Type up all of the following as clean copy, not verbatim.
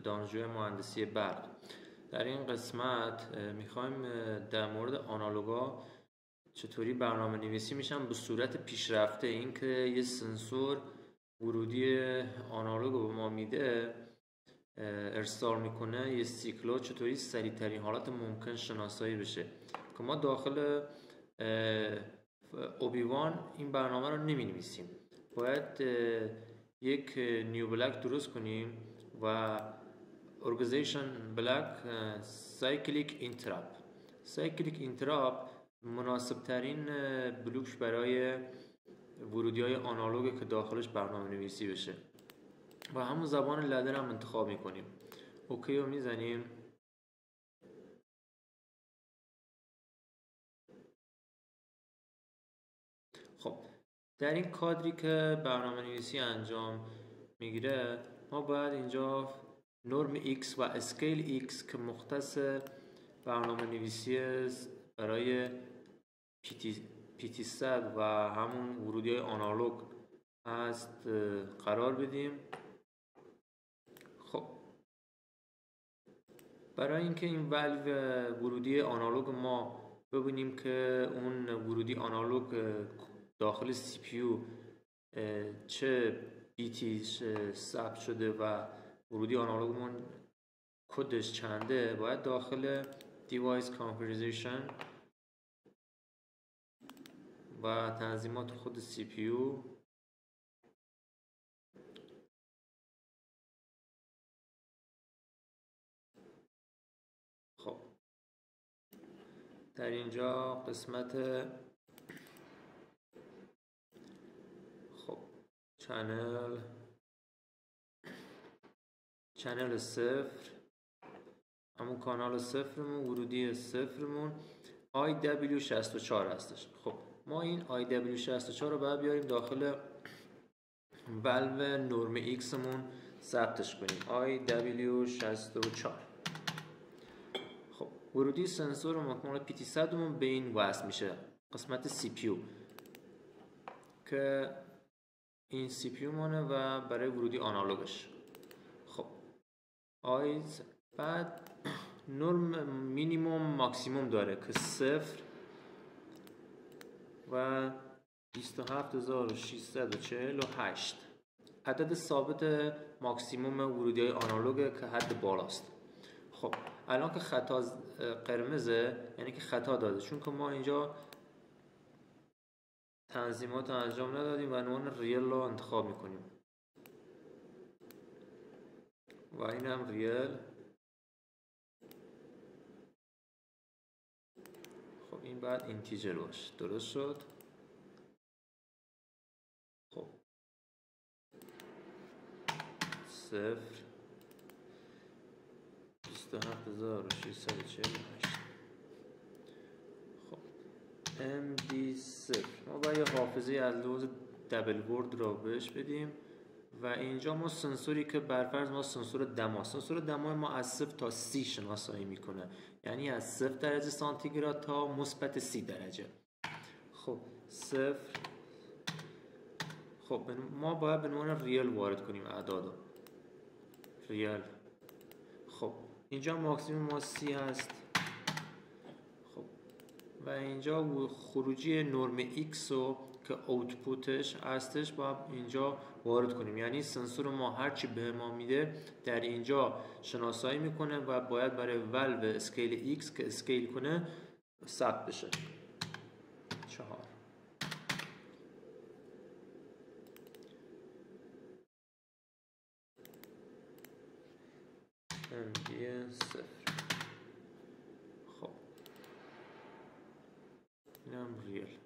دانشجوی مهندسی برق. در این قسمت میخوایم در مورد آنالوگا چطوری برنامه نویسی میشن به صورت پیشرفته. این که یه سنسور ورودی آنالوگ به ما میده، ارسال میکنه، یه سیکلو چطوری سریع ترین حالت ممکن شناسایی بشه که ما داخل اوبیوان این برنامه رو نمی نویسیم. باید یک نیو بلاک درست کنیم و ارگانیزیشن بلاک سایکلیک اینتراپ مناسب ترین بلوک برای ورودی های آنالوگ که داخلش برنامه نویسی بشه و همون زبان لدر هم انتخاب میکنیم. اوکی رو میزنیم. خب در این کادری که برنامه نویسی انجام میگیره، ما باید اینجا نرم X و اسکیل X که مختص برنامه نویسی برای PT100 و همون ورودی آنالوگ هست قرار بدیم. خب برای اینکه این والو ورودی آنالوگ ما ببینیم که اون ورودی آنالوگ داخل سی پی یو چه بیتی ثبت شده و ورودی آنالوگمون کدش چنده، باید داخل دیوایس کانفیگوریشن و تنظیمات خود سی پی یو خب در اینجا قسمت چنل صفر، همون کانال صفرمون، ورودی صفرمون IW64 هستش. خب ما این IW64 رو باید بیاریم داخل والو نرم X مون ثبتش کنیم. IW64. خب ورودی سنسور مال PT100 مون به این وصل میشه، قسمت سی پی یو که این سی پی یو مونه و برای ورودی آنالوگش. خب آیز بعد نرم مینیموم ماکسیموم داره که 0 و 27648 عدد ثابت ماکسیموم ورودی های آنالوگ که حد بالاست. خب الان که خطا قرمزه یعنی که خطا داده، چون که ما اینجا تنظیمات رو انجام ندادیم و عنوان ریل رو انتخاب میکنیم و این هم ریل. خب این بعد اینتیجر باشه. درست شد. خب 0 27648. خب MD0 ما باید یه حافظه از لحاظ دبل ورد رو بهش بدیم و اینجا ما سنسوری که برفرض ما سنسور دما ما از 0 تا 30 شناسایی میکنه، یعنی از 0 درجه سانتیگراد تا مثبت 30 درجه. خب 0. خب ما باید به عنوان ریل وارد کنیم اعدادو. ریل. خب اینجا ماکسیموم ما 30 هست. خب و اینجا خروجی نرم X رو که اوتپوتش هستش باید اینجا وارد کنیم، یعنی سنسور ما هرچی به ما میده در اینجا شناسایی میکنه و باید برای والو اسکیل X که اسکیل کنه ثبت بشه. 4 MD0. خب اینم ریل.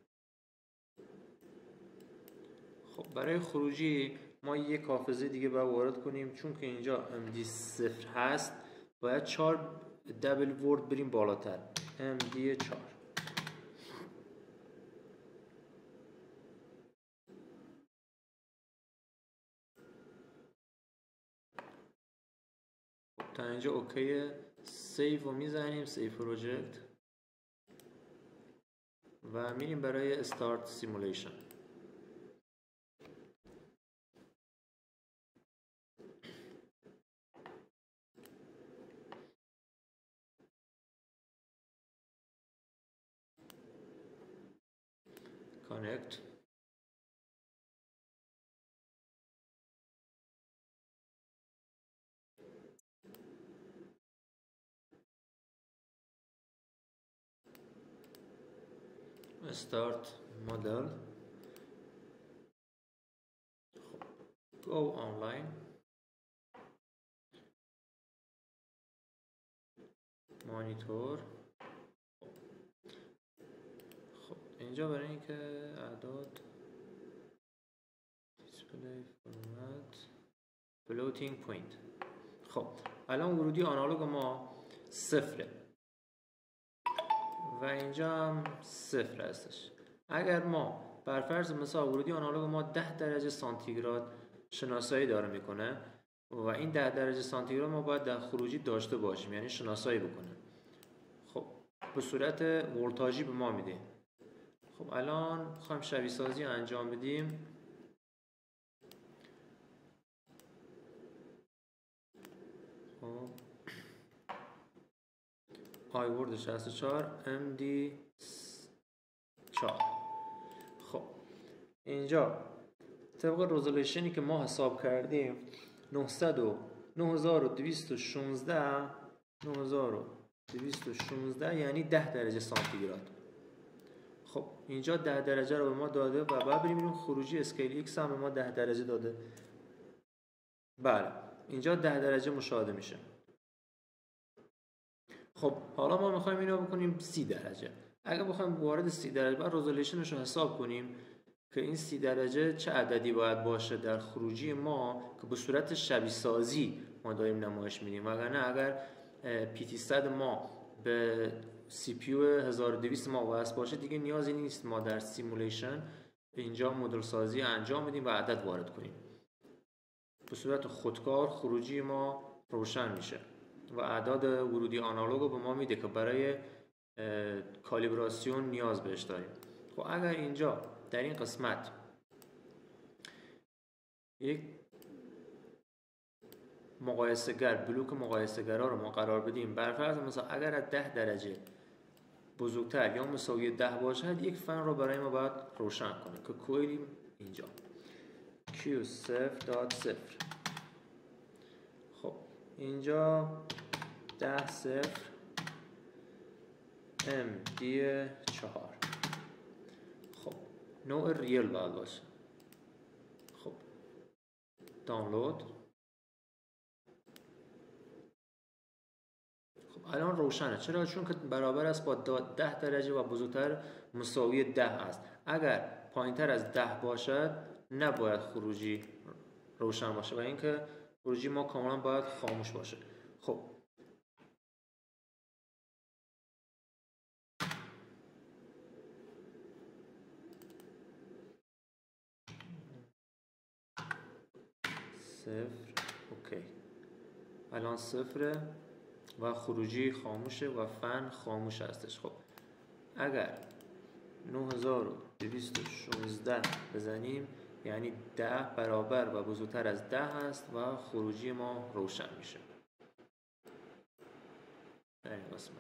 خب برای خروجی ما یک حافظه دیگه باید وارد کنیم، چون که اینجا MD0 هست باید 4 دبل ورد بریم بالاتر. MD4. خب تا اینجا اوکیه. سیو رو میزنیم، سیو پروژکت و میریم برای استارت سیمولیشن. connect. start model. go online. مانیتور. خب اینجا برای اینکه اعداد display format floating point. خب الان ورودی آنالوگ ما 0 و اینجا هم 0 هستش. اگر ما بر فرض مثال ورودی آنالوگ ما 10 درجه سانتیگراد شناسایی داره میکنه و این 10 درجه سانتیگراد ما باید در خروجی داشته باشیم، یعنی شناسایی بکنه. خب به صورت ولتاژی به ما میده. خب الان میخوایم شبیه سازی انجام بدیم. خب آیورد 64 MD 4. خب اینجا طبق رزولوشنی که ما حساب کردیم 9216 یعنی 10 درجه سانتیگراد. خب اینجا 10 درجه رو به ما داده و بعد بریم خروجی اسکیل ایکس هم به ما 10 درجه داده. بله اینجا 10 درجه مشاهده میشه. خب حالا ما میخوایم اینو بکنیم 30 درجه. اگه بخوایم وارد 30 درجه بعد رزولوشنش رو حساب کنیم که این 30 درجه چه عددی باید باشه در خروجی ما که به صورت شبیه سازی ما داریم نمایش میدیم. وگرنه اگر PT100 ما به CPU 1200 ما وصل باشه دیگه نیازی نیست ما در سیمولیشن اینجا مدل سازی انجام بدیم و عدد وارد کنیم. به صورت خودکار خروجی ما روشن میشه و اعداد ورودی آنالوگ به ما میده که برای کالیبراسیون نیاز بهش داریم. خب اگر اینجا در این قسمت یک مقایسه‌گر بلوک مقایسه‌گرا رو ما قرار بدیم، بر فرض مثلا اگر از 10 درجه بزرگتر یا مساوی 10 باشد یک فن رو برای ما باید روشن کنه که کویلیم اینجا Q0.0. خب اینجا 10.0 MD4. خب نوع ریل باید باشه. خب دانلود. خب الان روشنه. چرا؟ چون که برابر است با 10 درجه و بزرگتر مساوی 10 است. اگر پایینتر از 10 باشد نباید خروجی روشن باشه و اینکه خروجی ما کاملا باید خاموش باشه. خب صفر. اوکی الان 0 و خروجی خاموشه و فن خاموش هستش. خب اگر 9216 بزنیم یعنی 10 برابر و بزرگتر از 10 هست و خروجی ما روشن میشه. این قسمت